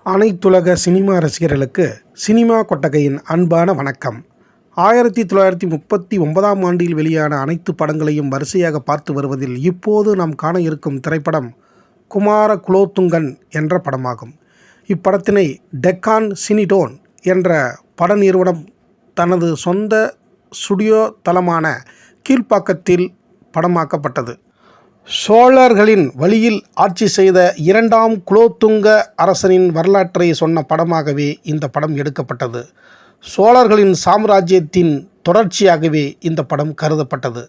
அனைத்துலக சினிமா ரசிகர்களுக்கு சினிமா கொட்டகையின் அன்பான வணக்கம். 1939ஆம் ஆண்டில் வெளியான அனைத்து படங்களையும் வரிசையாக பார்த்து வருவதில் இப்போது நாம் காண இருக்கும் திரைப்படம் குமார குலோத்துங்கன் என்ற படமாகும். இப்படத்தினை டெக்கான் சினிடோன் என்ற பட நிறுவனம் தனது சொந்த ஸ்டுடியோ தளமான கீழ்ப்பாக்கத்தில் படமாக்கப்பட்டது. சோழர்களின் வழியில் ஆட்சி செய்த இரண்டாம் குலோத்துங்க அரசனின் வரலாற்றை சொன்ன படமாகவே இந்த படம் எடுக்கப்பட்டது. சோழர்களின் சாம்ராஜ்யத்தின் தொடர்ச்சியாகவே இந்த படம் கருதப்பட்டது.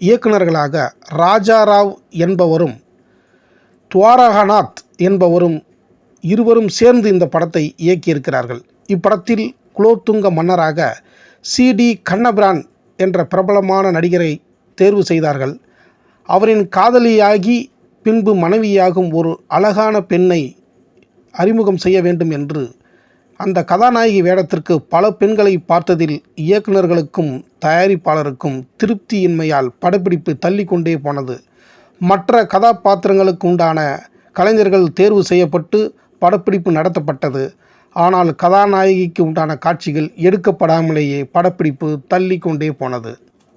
இயக்குநர்களாக ராஜாராவ் என்பவரும் துவாரகநாத் என்பவரும் இருவரும் சேர்ந்து இந்த படத்தை இயக்கியிருக்கிறார்கள். இப்படத்தில் குலோத்துங்க மன்னராக சி.டி. கண்ணபிரான் என்ற பிரபலமான நடிகரை தேர்வு செய்தார்கள். அவரின் காதலியாகி பின்பு மனைவியாகும் ஒரு அழகான பெண்ணை அறிமுகம் செய்ய வேண்டும் என்று அந்த கதாநாயகி வேடத்திற்கு பல பெண்களை பார்த்ததில் இயக்குநர்களுக்கும் தயாரிப்பாளருக்கும் திருப்தியின்மையால் படப்பிடிப்பு தள்ளிக்கொண்டே போனது. மற்ற கதாபாத்திரங்களுக்கு உண்டான கலைஞர்கள் தேர்வு செய்யப்பட்டு படப்பிடிப்பு நடத்தப்பட்டது. ஆனால் கதாநாயகிக்கு உண்டான காட்சிகள் எடுக்கப்படாமலேயே படப்பிடிப்பு தள்ளிக்கொண்டே போனது.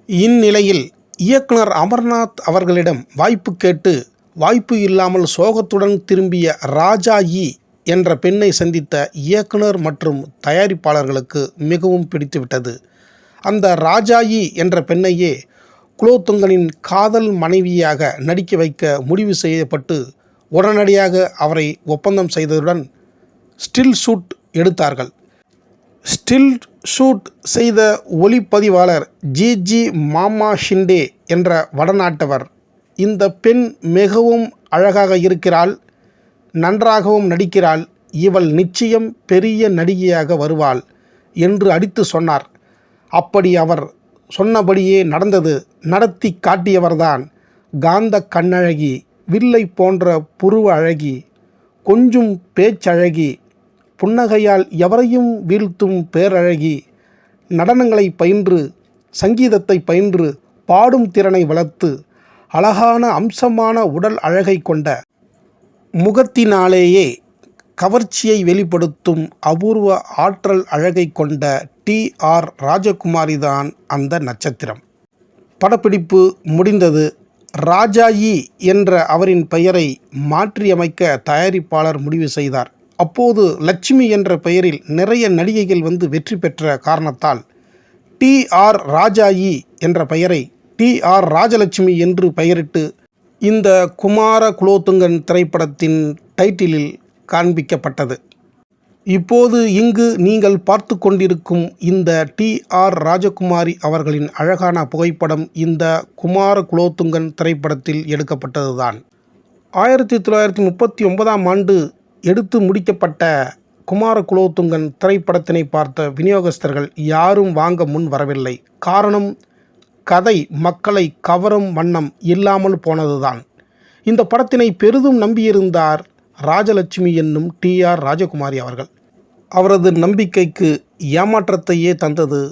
இந்நிலையில் இயக்குனர் அமர்நாத் அவர்களிடம் வாய்ப்பு கேட்டு வாய்ப்பு இல்லாமல் சோகத்துடன் திரும்பிய ராஜாயி என்ற பெண்ணை சந்தித்த இயக்குனர் மற்றும் தயாரிப்பாளர்களுக்கு மிகவும் பிடித்துவிட்டது. அந்த ராஜாயி என்ற பெண்ணையே குலோத்துங்கனின் காதல் மனைவியாக நடிக்க வைக்க முடிவு செய்யப்பட்டு உடனடியாக அவரை ஒப்பந்தம் செய்ததுடன் ஸ்டில் ஷூட் எடுத்தார்கள். ஸ்டில் ஷூட் செய்த ஒளிப்பதிவாளர் ஜி மாமா ஷிண்டே என்ற வடநாட்டவர், இந்த பெண் மிகவும் அழகாக இருக்கிறாள், நன்றாகவும் நடிக்கிறாள், இவள் நிச்சயம் பெரிய நடிகையாக வருவாள் என்று அடித்து சொன்னார். அப்படி அவர் சொன்னபடியே நடந்தது. நடத்தி காட்டியவர்தான் காந்த கண்ணழகி, வில்லை போன்ற புருவ அழகி, கொஞ்சும் பேச்சழகி, புன்னகையால் எவரையும் வீழ்த்தும் பேரழகி, நடனங்களை பயின்று சங்கீதத்தை பயின்று பாடும் திறனை வளர்த்து அழகான அம்சமான உடல் அழகை கொண்ட முகத்தினாலேயே கவர்ச்சியை வெளிப்படுத்தும் அபூர்வ ஆற்றல் அழகை கொண்ட டி.ஆர். ராஜகுமாரி தான் அந்த நட்சத்திரம். படப்பிடிப்பு முடிந்தது. ராஜாயி என்ற அவரின் பெயரை மாற்றியமைக்க தயாரிப்பாளர் முடிவு செய்தார். அப்போது லட்சுமி என்ற பெயரில் நிறைய நடிகைகள் வந்து வெற்றி பெற்ற காரணத்தால் டி.ஆர். ராஜாயி என்ற பெயரை டி.ஆர். ராஜலட்சுமி என்று பெயரிட்டு இந்த குமார குலோத்துங்கன் திரைப்படத்தின் டைட்டிலில் காண்பிக்கப்பட்டது. இப்போது இங்கு நீங்கள் பார்த்து கொண்டிருக்கும் இந்த டி.ஆர். ராஜகுமாரி அவர்களின் அழகான புகைப்படம் இந்த குமார குலோத்துங்கன் திரைப்படத்தில் எடுக்கப்பட்டதுதான். 1939ஆம் ஆண்டு எடுத்து முடிக்கப்பட்ட குமார குலோத்துங்கன் திரைப்படத்தினை பார்த்த விநியோகஸ்தர்கள் யாரும் வாங்க முன் வரவில்லை. காரணம், கதை மக்களை கவரும் வண்ணம் இல்லாமல் போனதுதான். இந்த படத்தினை பெரிதும் நம்பியிருந்தார் ராஜலட்சுமி என்னும் டி.ஆர். ராஜகுமாரி அவர்கள். அவரது நம்பிக்கைக்கு ஏமாற்றத்தையே தந்தது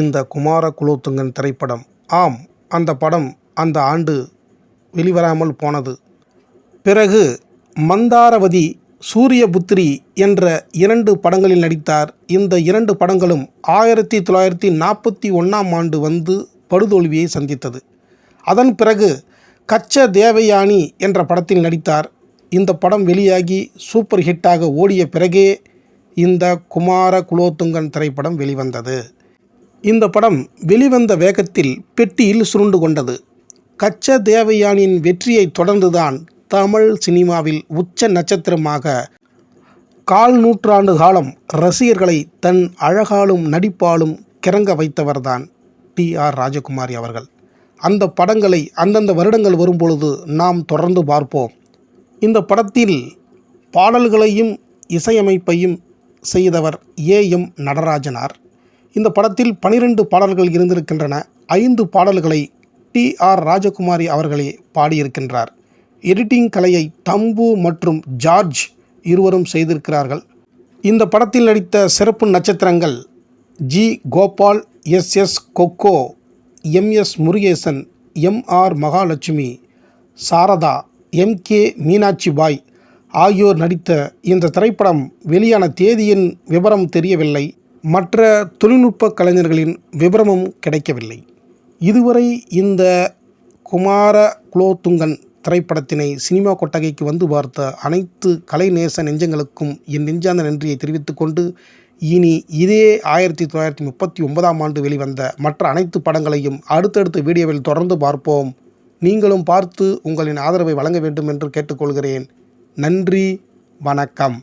இந்த குமார குலோத்துங்கன் திரைப்படம். ஆம், அந்த படம் அந்த ஆண்டு வெளிவராமல் போனது. பிறகு மந்தாரவதி, சூரியபுத்திரி என்ற 2 படங்களில் நடித்தார். இந்த 2 படங்களும் 1941ஆம் ஆண்டு வந்து படுதோல்வியை சந்தித்தது. அதன் பிறகு கச்ச தேவயானி என்ற படத்தில் நடித்தார். இந்த படம் வெளியாகி சூப்பர் ஹிட்டாக ஓடிய பிறகே இந்த குமார குலோத்துங்கன் திரைப்படம் வெளிவந்தது. இந்த படம் வெளிவந்த வேகத்தில் பெட்டியில் சுருண்டு கொண்டது. கச்ச தேவயானியின் வெற்றியை தொடர்ந்துதான் தமிழ் சினிமாவில் உச்ச நட்சத்திரமாக 1/4 நூற்றாண்டு காலம் ரசிகர்களை தன் அழகாலும் நடிப்பாலும் கிறங்க வைத்தவர்தான் டி.ஆர். ராஜகுமாரி அவர்கள். அந்த படங்களை அந்தந்த வருடங்கள் வரும்பொழுது நாம் தொடர்ந்து பார்ப்போம். இந்த படத்தில் பாடல்களையும் இசையமைப்பையும் செய்தவர் ஏ.எம். நடராஜனார். இந்த படத்தில் 12 பாடல்கள் இருந்திருக்கின்றன. 5 பாடல்களை டி.ஆர். ராஜகுமாரி அவர்களே பாடியிருக்கின்றார். எடிட்டிங் கலையை தம்பு மற்றும் ஜார்ஜ் இருவரும் செய்திருக்கிறார்கள். இந்த படத்தில் நடித்த சிறப்பு நட்சத்திரங்கள் G. Gopal, S. Kokko, M S. Murugesan, M R. Mahalakshmi, Saradha, M K. Meenakshi Bai, ஆகியோர் நடித்த இந்த திரைப்படம் வெளியான தேதியின் விவரம் தெரியவில்லை. மற்ற தொழில்நுட்ப கலைஞர்களின் விவரமும் கிடைக்கவில்லை. இதுவரை இந்த குமார குலோத்துங்கன் திரைப்படத்தினை சினிமா கொட்டகைக்கு வந்து பார்த்த அனைத்து கலைநேச நெஞ்சங்களுக்கும் என் நெஞ்சார்ந்த நன்றியை தெரிவித்துக் கொண்டு, இனி இதே 1939ஆம் ஆண்டு வெளிவந்த மற்ற அனைத்து படங்களையும் அடுத்தடுத்த வீடியோவில் தொடர்ந்து பார்ப்போம். நீங்களும் பார்த்து உங்களின் ஆதரவை வழங்க வேண்டும் என்று கேட்டுக்கொள்கிறேன். நன்றி, வணக்கம்.